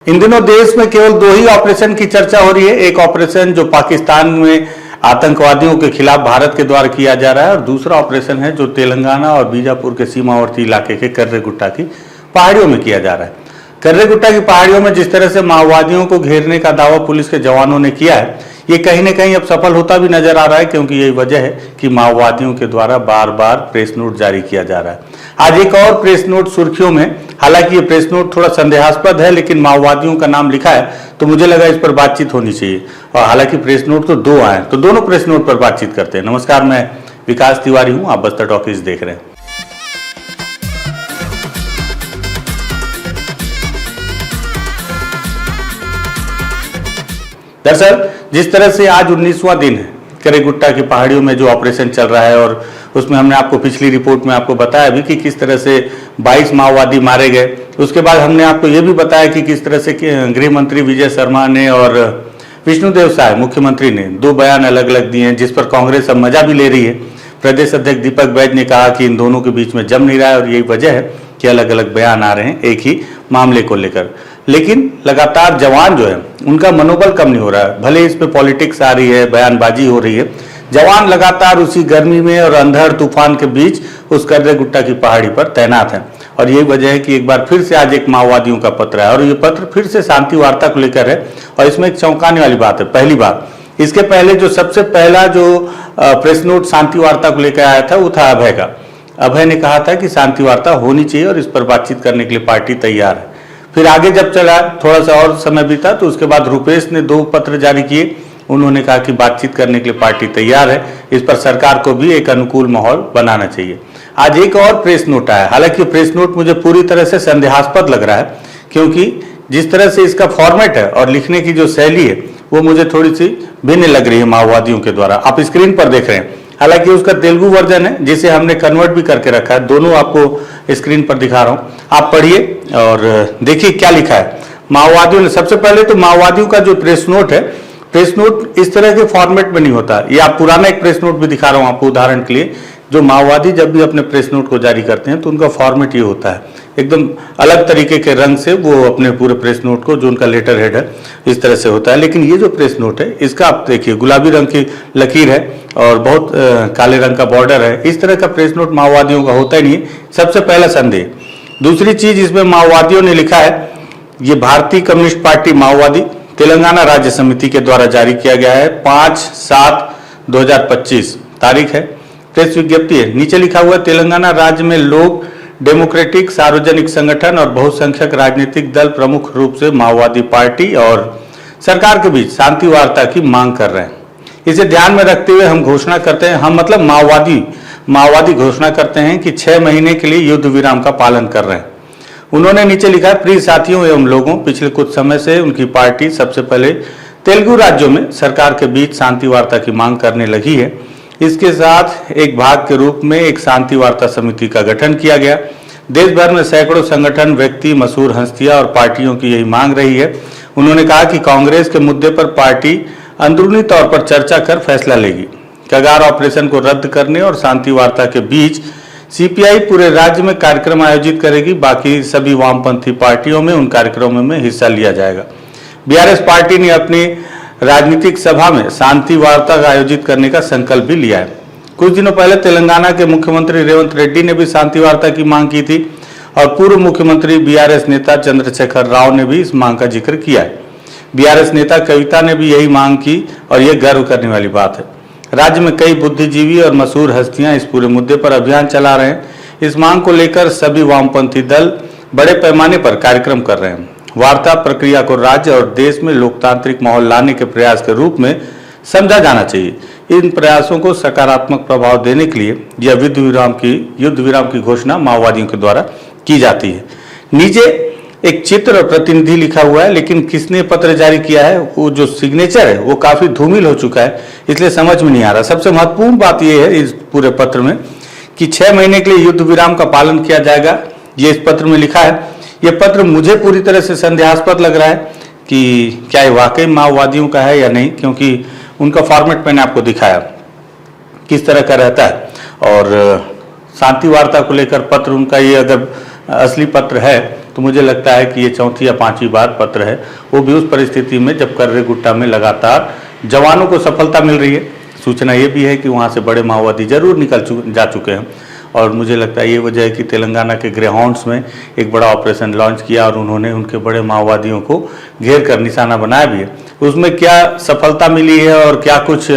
इन दिनों देश में केवल दो ही ऑपरेशन की चर्चा हो रही है। एक ऑपरेशन जो पाकिस्तान में आतंकवादियों के खिलाफ भारत के द्वारा किया जा रहा है और दूसरा ऑपरेशन है जो तेलंगाना और बीजापुर के सीमावर्ती इलाके के कर्रेगुट्टा की पहाड़ियों में किया जा रहा है। कर्रेगुट्टा की पहाड़ियों में जिस तरह से माओवादियों को घेरने का दावा पुलिस के जवानों ने किया है, ये कहीं न कहीं अब सफल होता भी नजर आ रहा है, क्योंकि यही वजह है कि माओवादियों के द्वारा बार बार प्रेस नोट जारी किया जा रहा है। आज एक और प्रेस नोट सुर्खियों में, हालांकि ये प्रेस नोट थोड़ा संदेहास्पद है, लेकिन माओवादियों का नाम लिखा है तो मुझे लगा इस पर बातचीत होनी चाहिए। और हालांकि प्रेस नोट तो दो आए, तो दोनों प्रेस नोट पर बातचीत करते हैं। नमस्कार, मैं विकास तिवारी हूं, आप बस्तर टॉकीज देख रहे हैं। दरअसल जिस तरह से आज 19वां दिन है कर्रेगुट्टा की पहाड़ियों में जो ऑपरेशन चल रहा है, और उसमें हमने आपको पिछली रिपोर्ट में आपको बताया भी कि किस तरह से 22 माओवादी मारे गए। उसके बाद हमने आपको ये भी बताया कि किस तरह से गृह मंत्री विजय शर्मा ने और विष्णुदेव साय मुख्यमंत्री ने दो बयान अलग अलग दिए हैं, जिस पर कांग्रेस अब मजा भी ले रही है। प्रदेश अध्यक्ष दीपक बैज ने कहा कि इन दोनों के बीच में जम नहीं रहा है और यही वजह है कि अलग अलग बयान आ रहे हैं एक ही मामले को लेकर। लेकिन लगातार जवान जो है उनका मनोबल कम नहीं हो रहा है। भले इस पे पॉलिटिक्स आ रही है, बयानबाजी हो रही है, जवान लगातार उसी गर्मी में और अंधड़ तूफान के बीच उस कर्रेगुट्टा की पहाड़ी पर तैनात हैं। और यही वजह है कि एक बार फिर से आज एक माओवादियों का पत्र है और ये पत्र फिर से शांति वार्ता को लेकर है। और इसमें एक चौंकाने वाली बात है, पहली बात, इसके पहले जो सबसे पहला जो प्रेस नोट शांति वार्ता को लेकर आया था वो था अभय का। अभय ने कहा था कि शांति वार्ता होनी चाहिए और इस पर बातचीत करने के लिए पार्टी तैयार है। फिर आगे जब चला, थोड़ा सा और समय बीता, तो उसके बाद रुपेश ने दो पत्र जारी किए। उन्होंने कहा कि बातचीत करने के लिए पार्टी तैयार है, इस पर सरकार को भी एक अनुकूल माहौल बनाना चाहिए। आज एक और प्रेस नोट आया, हालांकि प्रेस नोट मुझे पूरी तरह से संदेहास्पद लग रहा है, क्योंकि जिस तरह से इसका फॉर्मेट है और लिखने की जो शैली है वो मुझे थोड़ी सी भिन्न लग रही है माओवादियों के द्वारा। आप स्क्रीन पर देख रहे हैं, हालांकि उसका तेलुगु वर्जन है जिसे हमने कन्वर्ट भी करके रखा है। दोनों आपको स्क्रीन पर दिखा रहा हूं, आप पढ़िए और देखिए क्या लिखा है माओवादियों ने। सबसे पहले तो माओवादियों का जो प्रेस नोट है, प्रेस नोट इस तरह के फॉर्मेट में नहीं होता। ये आप पुराना एक प्रेस नोट भी दिखा रहा हूं आपको उदाहरण के लिए। जो माओवादी जब भी अपने प्रेस नोट को जारी करते हैं तो उनका फॉर्मेट ये होता है, एकदम अलग तरीके के रंग से वो अपने पूरे प्रेस नोट को, जो उनका लेटर हेड है, इस तरह से होता है। लेकिन ये जो प्रेस नोट है इसका आप देखिए गुलाबी रंग की लकीर है और बहुत काले रंग का बॉर्डर है। इस तरह का प्रेस नोट माओवादियों का होता ही नहीं। सबसे पहला संदेह। दूसरी चीज इसमें माओवादियों ने लिखा है, ये भारतीय कम्युनिस्ट पार्टी माओवादी तेलंगाना राज्य समिति के द्वारा जारी किया गया है, 5/7/2025 तारीख है, प्रेस विज्ञप्ति है। नीचे लिखा हुआ है, तेलंगाना राज्य में लोग डेमोक्रेटिक सार्वजनिक संगठन और बहुसंख्यक राजनीतिक दल प्रमुख रूप से माओवादी पार्टी और सरकार के बीच शांति वार्ता की मांग कर रहे हैं। इसे ध्यान में रखते हुए हम घोषणा करते हैं, हम मतलब माओवादी घोषणा करते हैं कि 6 महीने के लिए युद्ध विराम का पालन कर रहे हैं। उन्होंने नीचे लिखा है, प्रिय साथियों एवं लोगों, पिछले कुछ समय से उनकी पार्टी सबसे पहले तेलुगु राज्यों में सरकार के बीच शांति वार्ता की मांग करने लगी है। इसके साथ एक भाग के रूप में एक शांति वार्ता समिति का गठन किया गया। देश भर में सैकड़ों संगठन, व्यक्ति, मशहूर हस्तियां और पार्टियों की यही मांग रही है। उन्होंने कहा कि कांग्रेस के मुद्दे पर पार्टी अंदरूनी तौर पर चर्चा कर फैसला लेगी। कगार ऑपरेशन को रद्द करने और शांति वार्ता के बीच सीपीआई पूरे राज्य में कार्यक्रम आयोजित करेगी। बाकी सभी वामपंथी पार्टियों में उन कार्यक्रमों में हिस्सा लिया जाएगा। बीआरएस पार्टी ने अपनी राजनीतिक सभा में शांति वार्ता आयोजित करने का संकल्प भी लिया है। कुछ दिनों पहले तेलंगाना के मुख्यमंत्री रेवंत रेड्डी ने भी शांति वार्ता की मांग की थी और पूर्व मुख्यमंत्री बीआरएस नेता चंद्रशेखर राव ने भी इस मांग का जिक्र किया है। बीआरएस नेता कविता ने भी यही मांग की और यह गर्व करने वाली बात है। राज्य में कई बुद्धिजीवी और मशहूर हस्तियां इस पूरे मुद्दे पर अभियान चला रहे हैं। इस मांग को लेकर सभी वामपंथी दल बड़े पैमाने पर कार्यक्रम कर रहे हैं। वार्ता प्रक्रिया को राज्य और देश में लोकतांत्रिक माहौल लाने के प्रयास के रूप में समझा जाना चाहिए। इन प्रयासों को सकारात्मक प्रभाव देने के लिए यह युद्ध विराम की घोषणा माओवादियों के द्वारा की जाती है। नीचे एक चित्र और प्रतिनिधि लिखा हुआ है, लेकिन किसने पत्र जारी किया है, वो जो सिग्नेचर है वो काफी धूमिल हो चुका है, इसलिए समझ में नहीं आ रहा। सबसे महत्वपूर्ण बात यह है इस पूरे पत्र में कि 6 महीने के लिए युद्ध विराम का पालन किया जाएगा, ये इस पत्र में लिखा है। यह पत्र मुझे पूरी तरह से संदेहास्पद लग रहा है कि क्या ये वाकई माओवादियों का है या नहीं, क्योंकि उनका फॉर्मेट मैंने आपको दिखाया किस तरह का रहता है। और शांति वार्ता को लेकर पत्र उनका ये अगर असली पत्र है, तो मुझे लगता है कि ये चौथी या पांचवी बार पत्र है, वो भी उस परिस्थिति में जब कर्रेगुट्टा में लगातार जवानों को सफलता मिल रही है। सूचना ये भी है कि वहाँ से बड़े माओवादी जरूर जा चुके हैं, और मुझे लगता है ये वजह है कि तेलंगाना के ग्रेहाउंड्स में एक बड़ा ऑपरेशन लॉन्च किया और उन्होंने उनके बड़े माओवादियों को घेर कर निशाना बनाया भी है। उसमें क्या सफलता मिली है और क्या कुछ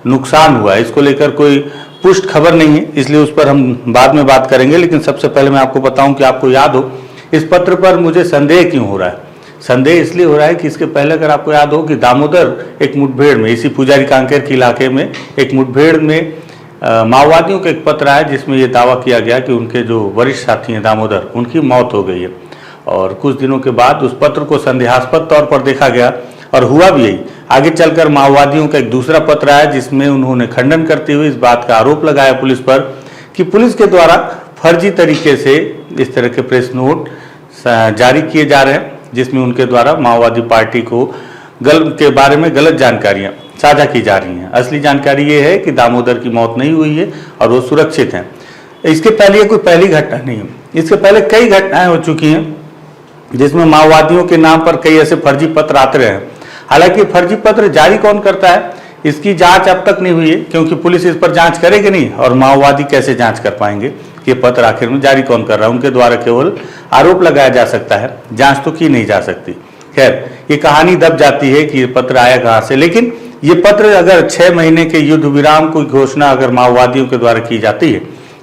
नुकसान हुआ है, इसको लेकर कोई पुष्ट खबर नहीं है, इसलिए उस पर हम बाद में बात करेंगे। लेकिन सबसे पहले मैं आपको बताऊं कि आपको याद हो इस पत्र पर मुझे संदेह क्यों हो रहा है। संदेह इसलिए हो रहा है कि इसके पहले अगर आपको याद हो कि दामोदर एक मुठभेड़ में, इसी पुजारी कांकेर के इलाके में एक मुठभेड़ में माओवादियों का एक पत्र आया जिसमें ये दावा किया गया कि उनके जो वरिष्ठ साथी हैं दामोदर, उनकी मौत हो गई है। और कुछ दिनों के बाद उस पत्र को संदेहास्पद तौर पर देखा गया और हुआ भी यही। आगे चलकर माओवादियों का एक दूसरा पत्र आया जिसमें उन्होंने खंडन करते हुए इस बात का आरोप लगाया पुलिस पर कि पुलिस के द्वारा फर्जी तरीके से इस तरह के प्रेस नोट जारी किए जा रहे हैं जिसमें उनके द्वारा माओवादी पार्टी को के बारे में गलत जानकारियां साझा की जा रही हैं। असली जानकारी ये है कि दामोदर की मौत नहीं हुई है और वो सुरक्षित हैं। इसके पहले कोई पहली घटना नहीं है, इसके पहले कई घटनाएं हो चुकी हैं जिसमें माओवादियों के नाम पर कई ऐसे फर्जी पत्र आते रहे हैं। हालांकि फर्जी पत्र जारी कौन करता है इसकी जांच अब तक नहीं हुई है, क्योंकि पुलिस इस पर जांच करेगी नहीं और माओवादी कैसे जांच कर पाएंगे कि पत्र आखिर में जारी कौन कर रहा है। उनके द्वारा केवल आरोप लगाया जा सकता है, जांच तो की नहीं जा सकती। खैर, ये कहानी दब जाती है कि ये पत्र आया कहाँ से। लेकिन ये पत्र अगर 6 महीने के युद्ध विराम की घोषणा अगर माओवादियों के द्वारा की जाती है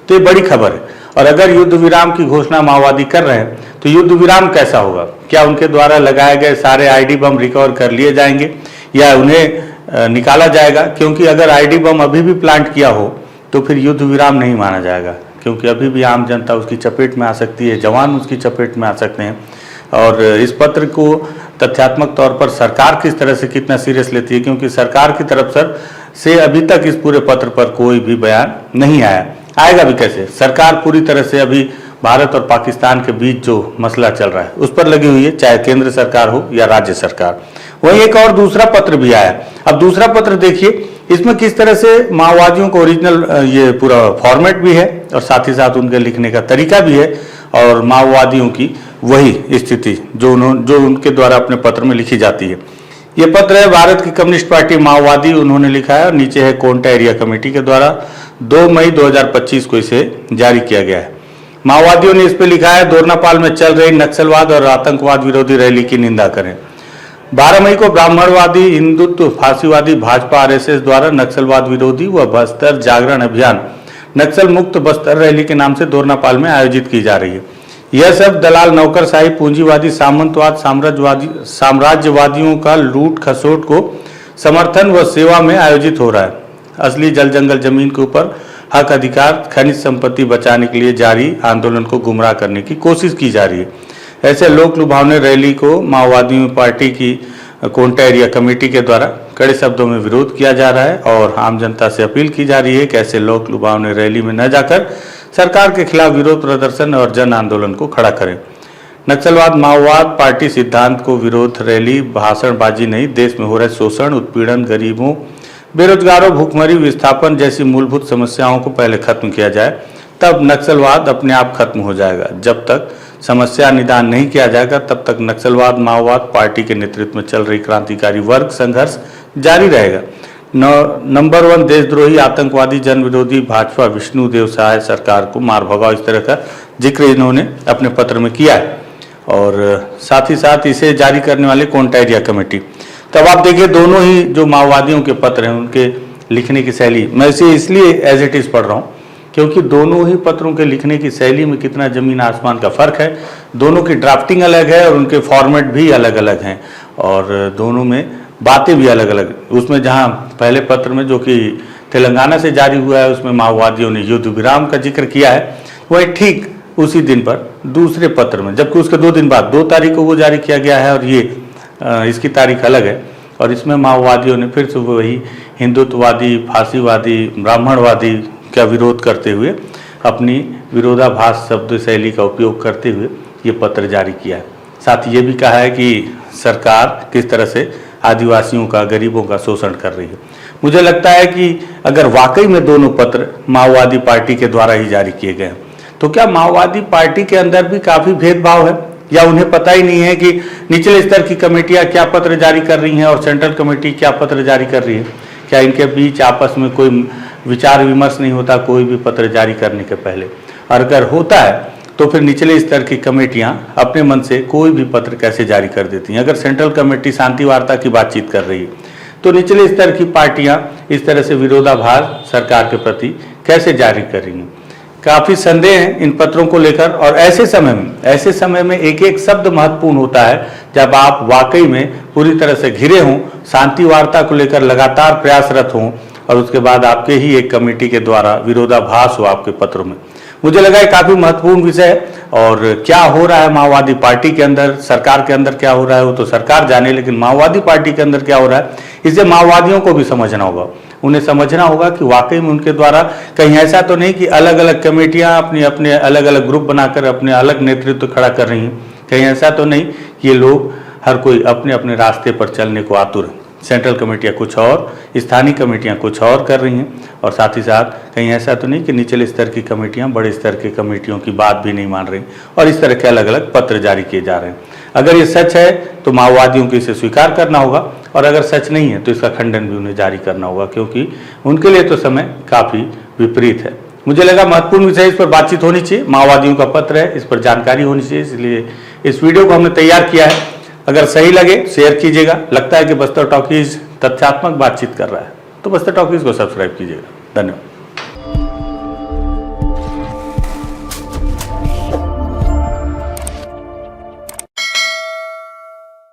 तो ये बड़ी खबर है। और अगर युद्ध विराम की घोषणा माओवादी कर रहे हैं तो युद्ध विराम कैसा होगा? क्या उनके द्वारा लगाए गए सारे आईडी बम रिकवर कर लिए जाएंगे या उन्हें निकाला जाएगा? क्योंकि अगर आईडी बम अभी भी प्लांट किया हो तो फिर युद्ध विराम नहीं माना जाएगा, क्योंकि अभी भी आम जनता उसकी चपेट में आ सकती है, जवान उसकी चपेट में आ सकते हैं। और इस पत्र को तथ्यात्मक तौर पर सरकार किस तरह से कितना सीरियस लेती है, क्योंकि सरकार की तरफ से अभी तक इस पूरे पत्र पर कोई भी बयान नहीं आया। आएगा भी कैसे? सरकार पूरी तरह से अभी भारत और पाकिस्तान के बीच जो मसला चल रहा है उस पर लगी हुई है, चाहे केंद्र सरकार हो या राज्य सरकार। वहीं एक और दूसरा पत्र भी आया। अब दूसरा पत्र देखिए, इसमें किस तरह से माओवादियों को ओरिजिनल ये पूरा फॉर्मेट भी है और साथ ही साथ उनके लिखने का तरीका भी है और माओवादियों की वही स्थिति जो उनके द्वारा अपने पत्र में लिखी जाती है। ये पत्र है भारत की कम्युनिस्ट पार्टी माओवादी, उन्होंने लिखा है और नीचे है कोंटा एरिया कमेटी के द्वारा 2 मई 2025 को इसे जारी किया गया है। माओवादियों ने इस पे लिखा है, दोरनापाल में चल रही नक्सलवाद और आतंकवाद विरोधी रैली की निंदा करें। 12 मई को ब्राह्मणवादी, हिंदुत्व, फांसीवादी भाजपा आरएसएस द्वारा नक्सलवाद विरोधी व बस्तर जागरण अभियान नक्सल मुक्त बस्तर रैली के नाम से दोरनापाल में आयोजित की जा रही है। यह सब दलाल, नौकरशाही, पूंजीवादी, सामंतवाद, साम्राज्यवादियों का लूट खसोट को समर्थन व सेवा में आयोजित हो रहा है। असली जल जंगल जमीन के ऊपर हक अधिकार, खनिज संपत्ति बचाने के लिए जारी आंदोलन को गुमराह करने की कोशिश की जा रही है। ऐसे लोक लुभावने रैली को माओवादी पार्टी की कोंटा एरिया कमेटी के द्वारा कड़े शब्दों में विरोध किया जा रहा है और आम जनता से अपील की जा रही है कि ऐसे लोक लुभावने रैली में न जाकर सरकार के खिलाफ विरोध प्रदर्शन और जन आंदोलन को खड़ा करें। नक्सलवाद माओवाद पार्टी सिद्धांत को विरोध रैली भाषणबाजी नहीं, देश में हो रहे शोषण, उत्पीड़न, गरीबों, बेरोजगारों, भूखमरी, विस्थापन जैसी मूलभूत समस्याओं को पहले खत्म किया जाए, तब नक्सलवाद अपने आप खत्म हो जाएगा। जब तक समस्या निदान नहीं किया जाएगा तब तक नक्सलवाद माओवाद पार्टी के नेतृत्व में चल रही क्रांतिकारी वर्ग संघर्ष जारी रहेगा। नंबर 1 देशद्रोही, आतंकवादी, जन विरोधी भाजपा विष्णु देव सहाय सरकार को मार भगाओ, इस तरह का जिक्र इन्होंने अपने पत्र में किया है और साथ ही साथ इसे जारी करने वाले कोंटा एरिया कमेटी। तब आप देखिए दोनों ही जो माओवादियों के पत्र हैं उनके लिखने की शैली, मैं इसे इसलिए एज इट इज पढ़ रहा हूँ क्योंकि दोनों ही पत्रों के लिखने की शैली में कितना जमीन आसमान का फर्क है। दोनों की ड्राफ्टिंग अलग है और उनके फॉर्मेट भी अलग अलग हैं और दोनों में बातें भी अलग अलग। उसमें जहां पहले पत्र में जो कि तेलंगाना से जारी हुआ है उसमें माओवादियों ने युद्ध विराम का जिक्र किया है, वही ठीक उसी दिन पर दूसरे पत्र में, जबकि उसके 2 दिन बाद 2 तारीख को वो जारी किया गया है और ये इसकी तारीख अलग है और इसमें माओवादियों ने फिर से वही हिंदुत्ववादी, फांसीवादी, ब्राह्मणवादी का विरोध करते हुए अपनी विरोधाभास शब्द शैली का उपयोग करते हुए ये पत्र जारी किया है। साथ ही ये भी कहा है कि सरकार किस तरह से आदिवासियों का, गरीबों का शोषण कर रही है। मुझे लगता है कि अगर वाकई में दोनों पत्र माओवादी पार्टी के द्वारा ही जारी किए गए हैं तो क्या माओवादी पार्टी के अंदर भी काफी भेदभाव है, या उन्हें पता ही नहीं है कि निचले स्तर की कमेटियां क्या पत्र जारी कर रही हैं और सेंट्रल कमेटी क्या पत्र जारी कर रही है? क्या इनके बीच आपस में कोई विचार विमर्श नहीं होता कोई भी पत्र जारी करने के पहले? और अगर होता है तो फिर निचले स्तर की कमेटियां अपने मन से कोई भी पत्र कैसे जारी कर देती हैं? अगर सेंट्रल कमेटी शांति वार्ता की बातचीत कर रही है तो निचले स्तर की पार्टियां इस तरह से विरोधाभास सरकार के प्रति कैसे जारी कर रही हैं? काफी संदेह हैं इन पत्रों को लेकर। और ऐसे समय में एक एक शब्द महत्वपूर्ण होता है जब आप वाकई में पूरी तरह से घिरे हों, शांति वार्ता को लेकर लगातार प्रयासरत हों और उसके बाद आपके ही एक कमेटी के द्वारा विरोधाभास हो आपके पत्रों में। मुझे लगा ये काफी महत्वपूर्ण विषय है। और क्या हो रहा है माओवादी पार्टी के अंदर, सरकार के अंदर क्या हो रहा है वो तो सरकार जाने, लेकिन माओवादी पार्टी के अंदर क्या हो रहा है इसे माओवादियों को भी समझना होगा। उन्हें समझना होगा कि वाकई में उनके द्वारा कहीं ऐसा तो नहीं कि अलग अलग कमेटियां अपने अलग अलग ग्रुप बनाकर अपने अलग नेतृत्व खड़ा कर रही हैं। कहीं ऐसा तो नहीं कि ये लोग हर कोई अपने अपने रास्ते पर चलने को आतुर है। सेंट्रल कमेटियां कुछ और, स्थानीय कमेटियां कुछ और कर रही हैं, और साथ ही साथ कहीं ऐसा तो नहीं कि निचले स्तर की कमेटियां बड़े स्तर की कमेटियों की बात भी नहीं मान रही और इस तरह के अलग अलग पत्र जारी किए जा रहे हैं। अगर ये सच है तो माओवादियों को इसे स्वीकार करना होगा, और अगर सच नहीं है तो इसका खंडन भी उन्हें जारी करना होगा, क्योंकि उनके लिए तो समय काफ़ी विपरीत है। मुझे लगा महत्वपूर्ण विषय, इस पर बातचीत होनी चाहिए। माओवादियों का पत्र है, इस पर जानकारी होनी चाहिए, इसलिए इस वीडियो को हमने तैयार किया है। अगर सही लगे शेयर कीजिएगा। लगता है कि बस्तर टॉकीज तथ्यात्मक बातचीत कर रहा है तो बस्तर टॉकीज को सब्सक्राइब कीजिएगा। धन्यवाद।